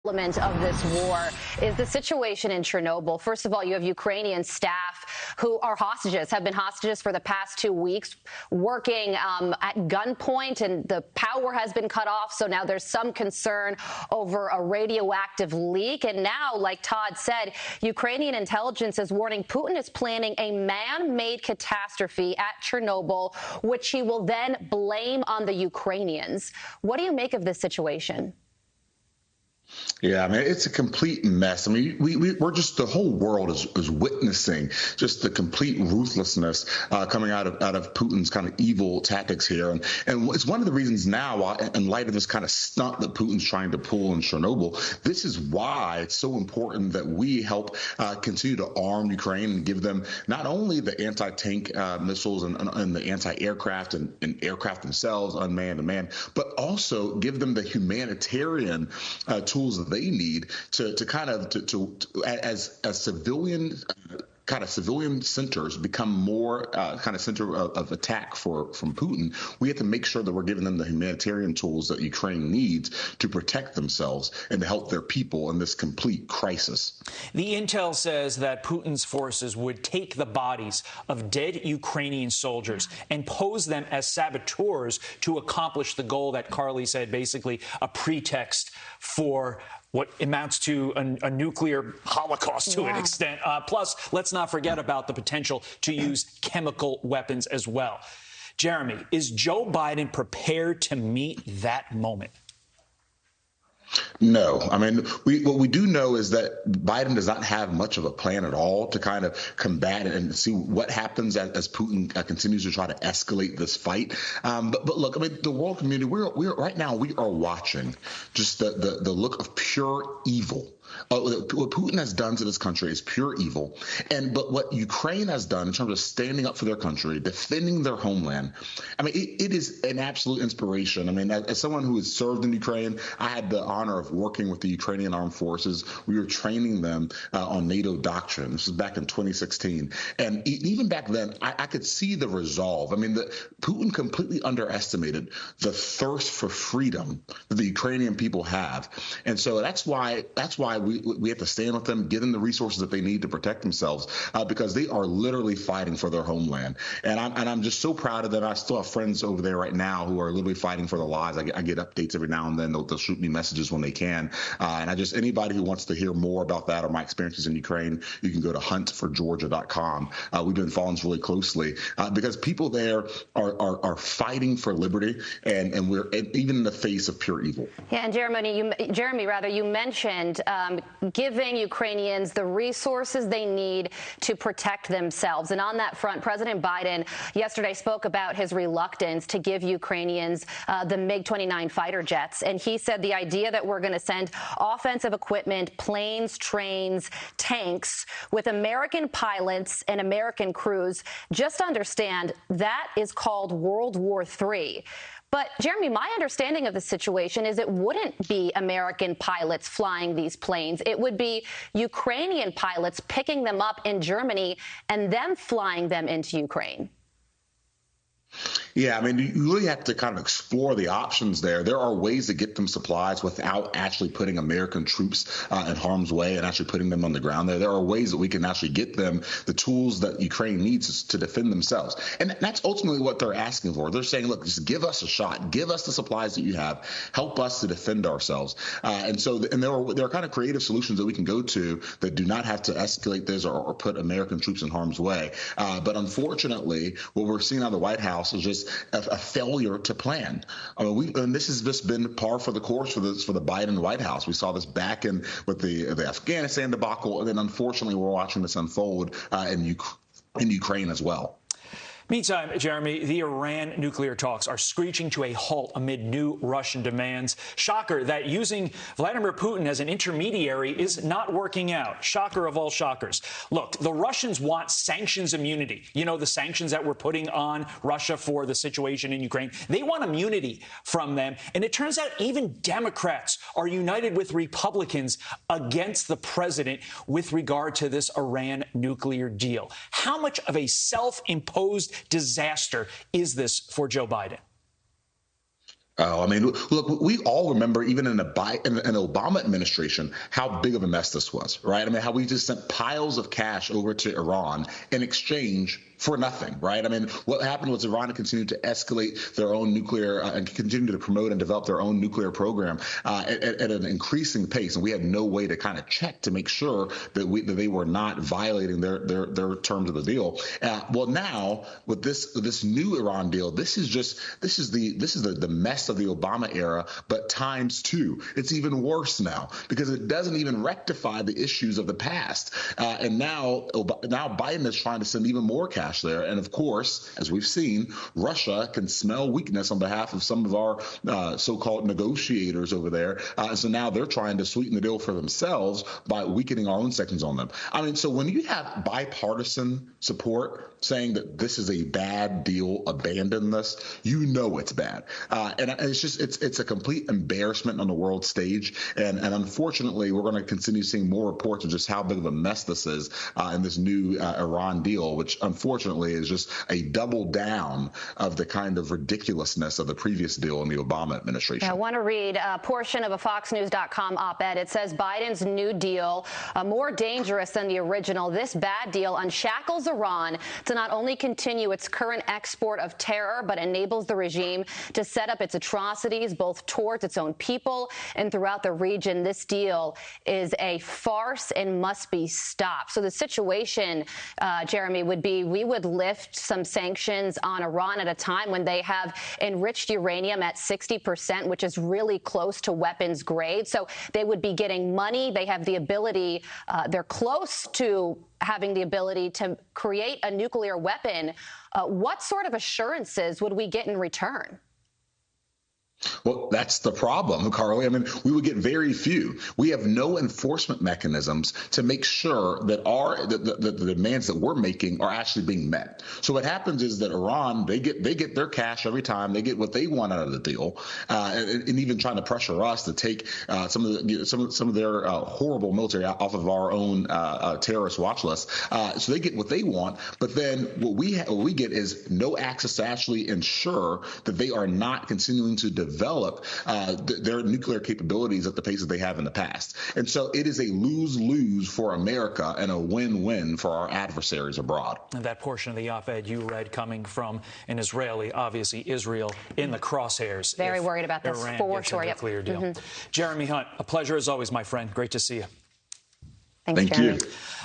Element of this war is the situation in Chernobyl. First of all, you have Ukrainian staff who are hostages, have been hostages for the past 2 weeks, working at gunpoint, and the power has been cut off. So now there's some concern over a radioactive leak. And now, like Todd said, Ukrainian intelligence is warning Putin is planning a man-made catastrophe at Chernobyl, which he will then blame on the Ukrainians. What do you make of this situation? Yeah, I mean, it's a complete mess. I mean, we're just, the whole world is witnessing just the complete ruthlessness coming out of Putin's kind of evil tactics here. And it's one of the reasons now, in light of this kind of stunt that Putin's trying to pull in Chernobyl, this is why it's so important that we help continue to arm Ukraine and give them not only the anti-tank missiles and the anti-aircraft and aircraft themselves, unmanned and manned, but also give them the humanitarian tools that they need to kind of as civilian civilian centers become more kind of center of attack from Putin. We have to make sure that we're giving them the humanitarian tools that Ukraine needs to protect themselves and to help their people in this complete crisis. The intel says that Putin's forces would take the bodies of dead Ukrainian soldiers and pose them as saboteurs to accomplish the goal that Carly said, basically a pretext for what amounts to a nuclear holocaust to an extent. Plus, let's not forget about the potential to use chemical weapons as well. Jeremy, is Joe Biden prepared to meet that moment? No. I mean, what we do know is that Biden does not have much of a plan at all to kind of combat it and see what happens as Putin continues to try to escalate this fight. But look, I mean, the world community, we're right now, we are watching just the look of pure evil. What Putin has done to this country is pure evil. But what Ukraine has done in terms of standing up for their country, defending their homeland, I mean, it is an absolute inspiration. I mean, as someone who has served in Ukraine, I had the honor of working with the Ukrainian armed forces. We were training them on NATO doctrine. This was back in 2016. And even back then, I could see the resolve. I mean, Putin completely underestimated the thirst for freedom that the Ukrainian people have. And so that's why we have to stand with them, give them the resources that they need to protect themselves, because they are literally fighting for their homeland. And I'm just so proud of them. I still have friends over there right now who are literally fighting for their lives. I get updates every now and then. They'll shoot me messages when they can. And anybody who wants to hear more about that or my experiences in Ukraine, you can go to huntforgeorgia.com. We've been following this really closely because people there are fighting for liberty, and we're even in the face of pure evil. Yeah, and Jeremy, you mentioned giving Ukrainians the resources they need to protect themselves. And on that front, President Biden yesterday spoke about his reluctance to give Ukrainians the MiG-29 fighter jets. And he said the idea that we're going to send offensive equipment, planes, trains, tanks with American pilots and American crews, just understand that is called World War III. But, Jeremy, my understanding of the situation is it wouldn't be American pilots flying these planes. It would be Ukrainian pilots picking them up in Germany and them flying them into Ukraine. Yeah, I mean, you really have to kind of explore the options there. There are ways to get them supplies without actually putting American troops in harm's way and actually putting them on the ground there. There are ways that we can actually get them the tools that Ukraine needs to defend themselves. And that's ultimately what they're asking for. They're saying, look, just give us a shot. Give us the supplies that you have. Help us to defend ourselves. And there are kind of creative solutions that we can go to that do not have to escalate this or put American troops in harm's way. But unfortunately, what we're seeing out of the White House is just a failure to plan. I mean, and this has just been par for the course for the Biden White House. We saw this back with the Afghanistan debacle, and then unfortunately we're watching this unfold in Ukraine as well. Meantime, Jeremy, the Iran nuclear talks are screeching to a halt amid new Russian demands. Shocker that using Vladimir Putin as an intermediary is not working out. Shocker of all shockers. Look, the Russians want sanctions immunity. You know, the sanctions that we're putting on Russia for the situation in Ukraine. They want immunity from them. And it turns out even Democrats are united with Republicans against the president with regard to this Iran nuclear deal. How much of a self-imposed disaster is this for Joe Biden? Oh, I mean, look, we all remember even in an Obama administration how big of a mess this was, right? I mean, how we just sent piles of cash over to Iran in exchange for nothing, right? I mean, what happened was Iran continued to escalate their own nuclear and continue to promote and develop their own nuclear program at an increasing pace, and we had no way to kind of check to make sure that they were not violating their terms of the deal. Well, now with this new Iran deal, this is the mess of the Obama era, but times two. It's even worse now because it doesn't even rectify the issues of the past, and now Biden is trying to send even more cash there. And of course, as we've seen, Russia can smell weakness on behalf of some of our so-called negotiators over there. So now they're trying to sweeten the deal for themselves by weakening our own sanctions on them. I mean, so when you have bipartisan support saying that this is a bad deal, abandon this, you know it's bad. And it's a complete embarrassment on the world stage. And unfortunately, we're going to continue seeing more reports of just how big of a mess this is in this new Iran deal, which unfortunately is just a double down of the kind of ridiculousness of the previous deal in the Obama administration. I want to read a portion of a FoxNews.com op-ed. It says Biden's new deal, more dangerous than the original. This bad deal unshackles Iran to not only continue its current export of terror, but enables the regime to set up its atrocities both towards its own people and throughout the region. This deal is a farce and must be stopped. So the situation, Jeremy, would be we would lift some sanctions on Iran at a time when they have enriched uranium at 60%, which is really close to weapons grade. So they would be getting money. They have the ability, they're close to having the ability to create a nuclear weapon. What sort of assurances would we get in return? Well, that's the problem, Carly. I mean, we would get very few. We have no enforcement mechanisms to make sure that the demands that we're making are actually being met. So what happens is that Iran, they get their cash every time. They get what they want out of the deal, and even trying to pressure us to take some of their horrible military off of our own terrorist watch list. So they get what they want, but then what we get is no access to actually ensure that they are not continuing to develop their nuclear capabilities at the pace that they have in the past. And so it is a lose-lose for America and a win-win for our adversaries abroad. And that portion of the op-ed you read coming from an Israeli, obviously Israel in the crosshairs. Very worried about this for sure. Nuclear deal. Jeremy Hunt, a pleasure as always, my friend. Great to see you. Thanks, Thank Jeremy. you.